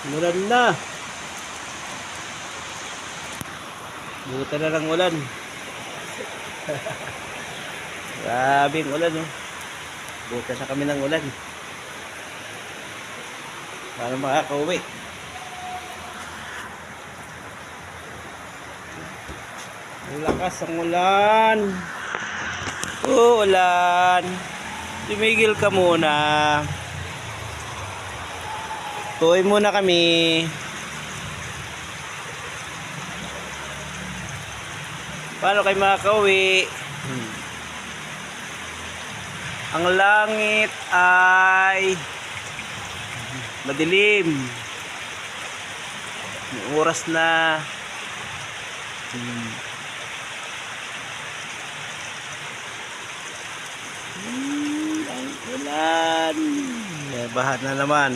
Umulan na. Buta na ng ulan. Grabing ulan, oh. Buta na kami ng ulan. Para makakauwi. Ang lakas ang ulan. Oh, ulan. Tumigil ka muna. Tuloy muna kami. Paano kayo makakauwi? Ang langit ay madilim. May oras na. Ang ulan. Baha na naman.